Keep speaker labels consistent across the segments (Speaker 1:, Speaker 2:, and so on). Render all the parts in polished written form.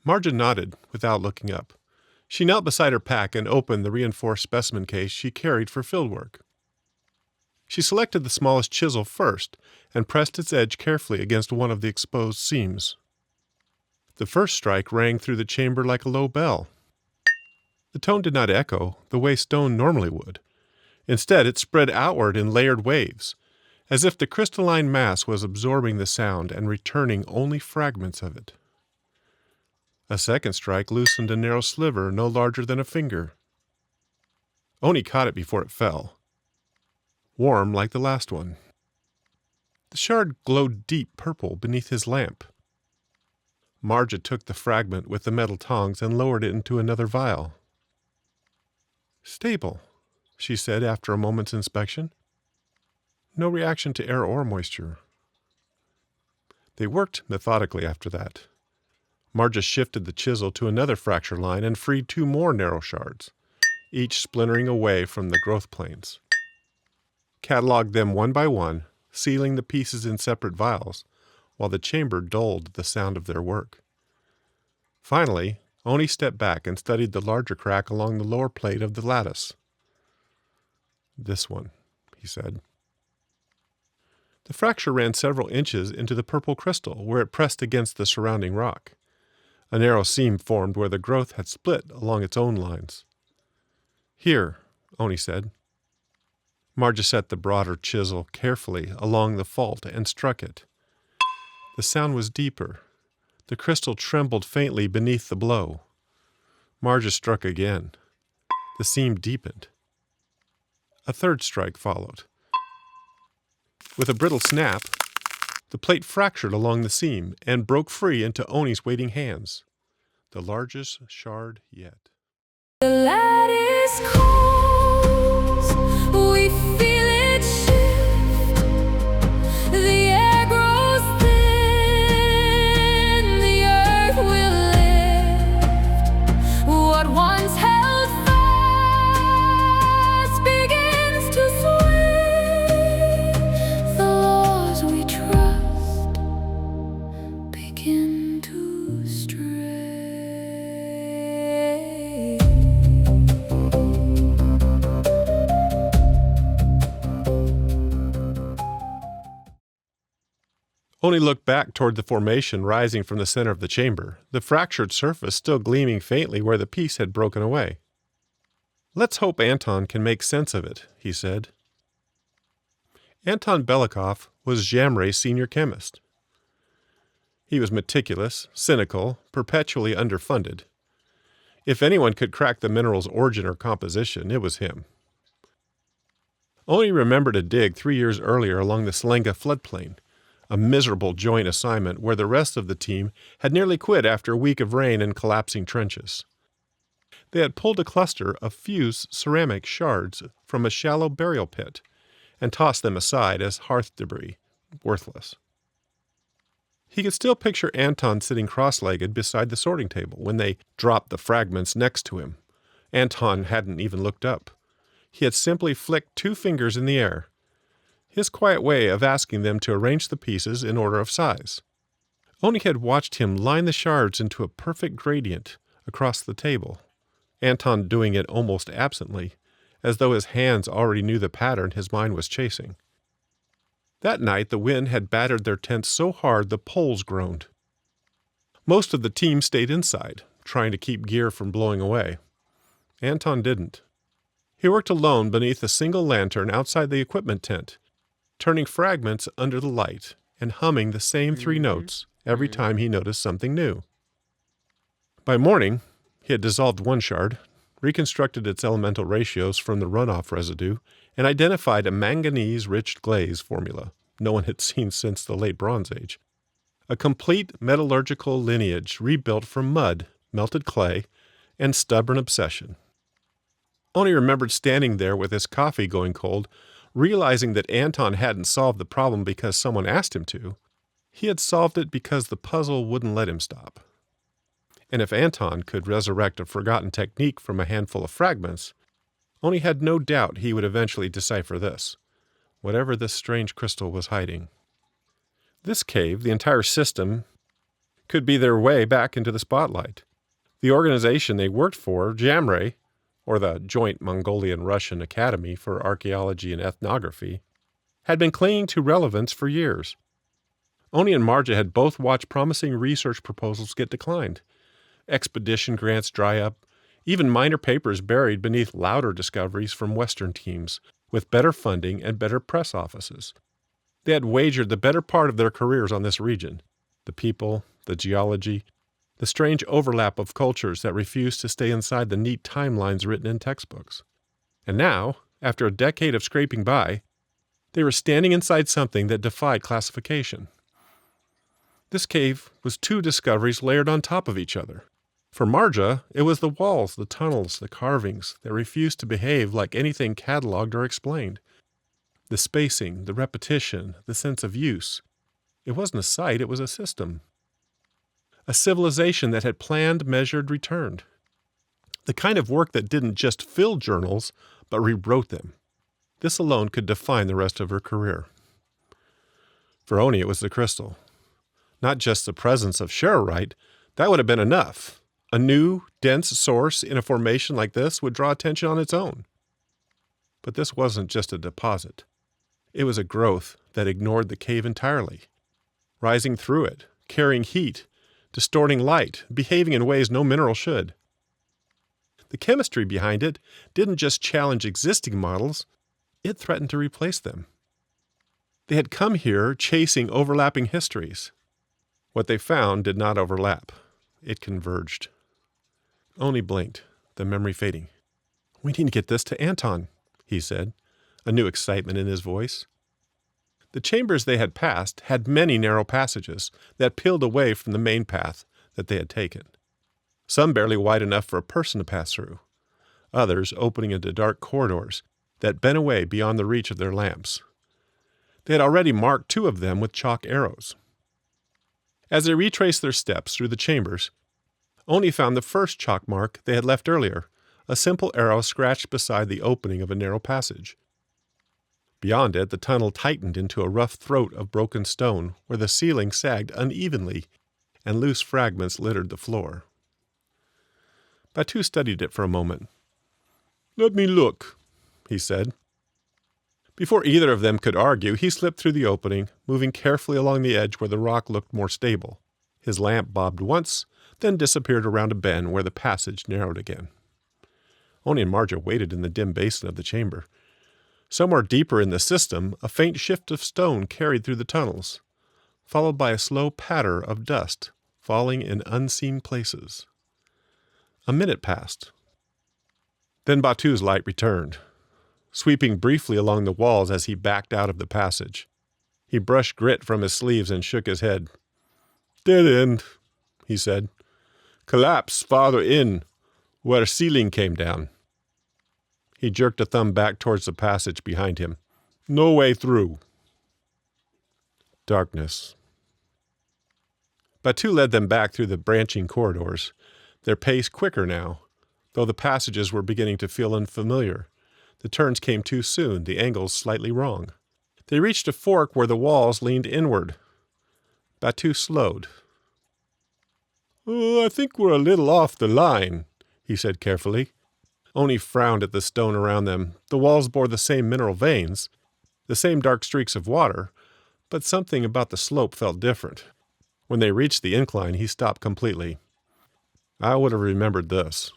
Speaker 1: Marja nodded without looking up. She knelt beside her pack and opened the reinforced specimen case she carried for fieldwork. She selected the smallest chisel first and pressed its edge carefully against one of the exposed seams. The first strike rang through the chamber like a low bell. The tone did not echo the way stone normally would. Instead, it spread outward in layered waves, as if the crystalline mass was absorbing the sound and returning only fragments of it. A second strike loosened a narrow sliver no larger than a finger. Oni caught it before it fell, warm like the last one. The shard glowed deep purple beneath his lamp. Marja took the fragment with the metal tongs and lowered it into another vial. "Stable," she said after a moment's inspection. "No reaction to air or moisture." They worked methodically after that. Marja shifted the chisel to another fracture line and freed 2 more narrow shards, each splintering away from the growth planes. Cataloged them one by one, sealing the pieces in separate vials, while the chamber dulled the sound of their work. Finally, Oni stepped back and studied the larger crack along the lower plate of the lattice. "This one," he said. The fracture ran several inches into the purple crystal, where it pressed against the surrounding rock. A narrow seam formed where the growth had split along its own lines. "Here," Oni said. Marja set the broader chisel carefully along the fault and struck it. The sound was deeper. The crystal trembled faintly beneath the blow. Marja struck again. The seam deepened. A third strike followed. With a brittle snap, the plate fractured along the seam and broke free into Oni's waiting hands, the largest shard yet.
Speaker 2: The lattice calls, we feel it shift. The air grows thin, the earth will lift. What once held fast begins to sway. The laws we trust begin to stray.
Speaker 1: Oni looked back toward the formation rising from the center of the chamber, the fractured surface still gleaming faintly where the piece had broken away. "Let's hope Anton can make sense of it," he said. Anton Belikov was Jamre's senior chemist. He was meticulous, cynical, perpetually underfunded. If anyone could crack the mineral's origin or composition, it was him. Oni remembered a dig 3 years earlier along the Selenga floodplain, a miserable joint assignment where the rest of the team had nearly quit after a week of rain and collapsing trenches. They had pulled a cluster of fused ceramic shards from a shallow burial pit and tossed them aside as hearth debris, worthless. He could still picture Anton sitting cross-legged beside the sorting table when they dropped the fragments next to him. Anton hadn't even looked up. He had simply flicked 2 fingers in the air, his quiet way of asking them to arrange the pieces in order of size. Oni had watched him line the shards into a perfect gradient across the table, Anton doing it almost absently, as though his hands already knew the pattern his mind was chasing. That night the wind had battered their tents so hard the poles groaned. Most of the team stayed inside, trying to keep gear from blowing away. Anton didn't. He worked alone beneath a single lantern outside the equipment tent, turning fragments under the light and humming the same 3 notes every time he noticed something new. By morning, he had dissolved 1 shard, reconstructed its elemental ratios from the runoff residue, and identified a manganese-rich glaze formula no one had seen since the late Bronze Age. A complete metallurgical lineage rebuilt from mud, melted clay, and stubborn obsession. Oni remembered standing there with his coffee going cold, realizing that Anton hadn't solved the problem because someone asked him to. He had solved it because the puzzle wouldn't let him stop. And if Anton could resurrect a forgotten technique from a handful of fragments, Oni had no doubt he would eventually decipher this, whatever this strange crystal was hiding. This cave, the entire system, could be their way back into the spotlight. The organization they worked for, JAMRE, or the Joint Mongolian-Russian Academy for Archaeology and Ethnography, had been clinging to relevance for years. Oni and Marja had both watched promising research proposals get declined, expedition grants dry up, even minor papers buried beneath louder discoveries from Western teams with better funding and better press offices. They had wagered the better part of their careers on this region, the people, the geology, the strange overlap of cultures that refused to stay inside the neat timelines written in textbooks. And now, after a decade of scraping by, they were standing inside something that defied classification. This cave was two discoveries layered on top of each other. For Marja, it was the walls, the tunnels, the carvings that refused to behave like anything cataloged or explained. The spacing, the repetition, the sense of use. It wasn't a site, it was a system. A civilization that had planned, measured, returned. The kind of work that didn't just fill journals, but rewrote them. This alone could define the rest of her career. For Oni, it was the crystal. Not just the presence of charoite, that would have been enough. A new, dense source in a formation like this would draw attention on its own. But this wasn't just a deposit. It was a growth that ignored the cave entirely, rising through it, carrying heat, distorting light, behaving in ways no mineral should. The chemistry behind it didn't just challenge existing models, it threatened to replace them. They had come here chasing overlapping histories. What they found did not overlap. It converged. Oni blinked, the memory fading. "We need to get this to Anton," he said, a new excitement in his voice. The chambers they had passed had many narrow passages that peeled away from the main path that they had taken. Some barely wide enough for a person to pass through. Others opening into dark corridors that bent away beyond the reach of their lamps. They had already marked 2 of them with chalk arrows. As they retraced their steps through the chambers, Oni found the first chalk mark they had left earlier, a simple arrow scratched beside the opening of a narrow passage. Beyond it, the tunnel tightened into a rough throat of broken stone where the ceiling sagged unevenly and loose fragments littered the floor. Batu studied it for a moment. "Let me look," he said. Before either of them could argue, he slipped through the opening, moving carefully along the edge where the rock looked more stable. His lamp bobbed once, then disappeared around a bend where the passage narrowed again. Oni and Marja waited in the dim basin of the chamber. Somewhere deeper in the system, a faint shift of stone carried through the tunnels, followed by a slow patter of dust falling in unseen places. A minute passed. Then Batu's light returned, sweeping briefly along the walls as he backed out of the passage. He brushed grit from his sleeves and shook his head. "Dead end," he said. "Collapse farther in, where ceiling came down." He jerked a thumb back towards the passage behind him. "No way through." Darkness. Batu led them back through the branching corridors, their pace quicker now, though the passages were beginning to feel unfamiliar. The turns came too soon, the angles slightly wrong. They reached a fork where the walls leaned inward. Batu slowed. "Oh, I think we're a little off the line," he said carefully. Oni frowned at the stone around them. The walls bore the same mineral veins, the same dark streaks of water, but something about the slope felt different. When they reached the incline, he stopped completely. "I would have remembered this."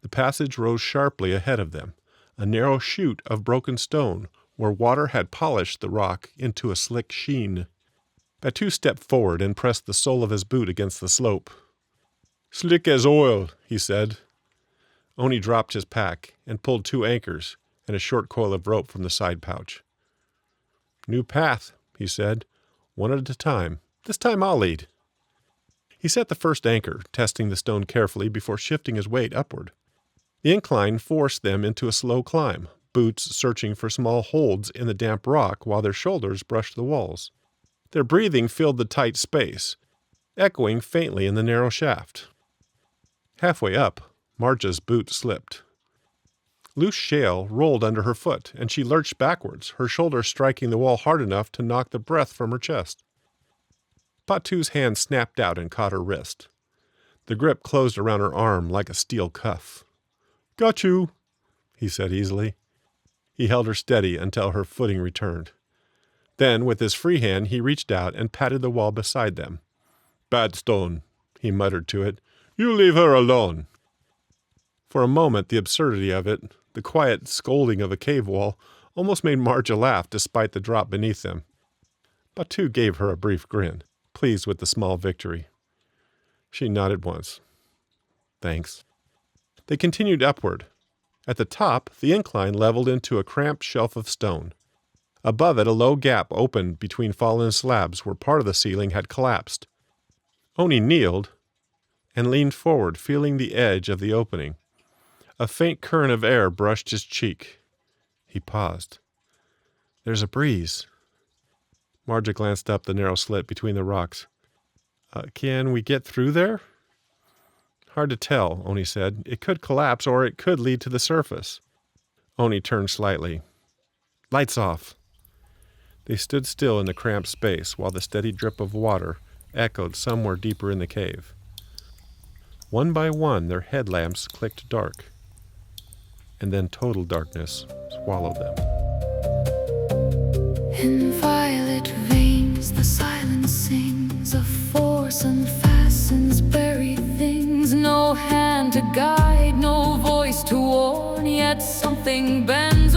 Speaker 1: The passage rose sharply ahead of them, a narrow chute of broken stone where water had polished the rock into a slick sheen. Batu stepped forward and pressed the sole of his boot against the slope. "Slick as oil," he said. Oni dropped his pack and pulled 2 anchors and a short coil of rope from the side pouch. "New path," he said, "one at a time. This time I'll lead." He set the first anchor, testing the stone carefully before shifting his weight upward. The incline forced them into a slow climb, boots searching for small holds in the damp rock while their shoulders brushed the walls. Their breathing filled the tight space, echoing faintly in the narrow shaft. Halfway up, Marja's boot slipped. Loose shale rolled under her foot, and she lurched backwards, her shoulder striking the wall hard enough to knock the breath from her chest. Batu's hand snapped out and caught her wrist. The grip closed around her arm like a steel cuff. "Got you," he said easily. He held her steady until her footing returned. Then, with his free hand, he reached out and patted the wall beside them. "Bad stone," he muttered to it. "You leave her alone." For a moment, the absurdity of it, the quiet scolding of a cave wall, almost made Marja laugh despite the drop beneath them. Batu gave her a brief grin, pleased with the small victory. She nodded once. "Thanks." They continued upward. At the top, the incline leveled into a cramped shelf of stone. Above it, a low gap opened between fallen slabs where part of the ceiling had collapsed. Oni kneeled and leaned forward, feeling the edge of the opening. A faint current of air brushed his cheek. He paused. "There's a breeze." Marja glanced up the narrow slit between the rocks. Can we get through there?" "Hard to tell," Oni said. "It could collapse or it could lead to the surface." Oni turned slightly. "Lights off." They stood still in the cramped space while the steady drip of water echoed somewhere deeper in the cave. One by one, their headlamps clicked dark, and then total darkness swallowed them.
Speaker 2: In violet veins, the silence sings, a force unfastens buried things. No hand to guide, no voice to warn, yet something bends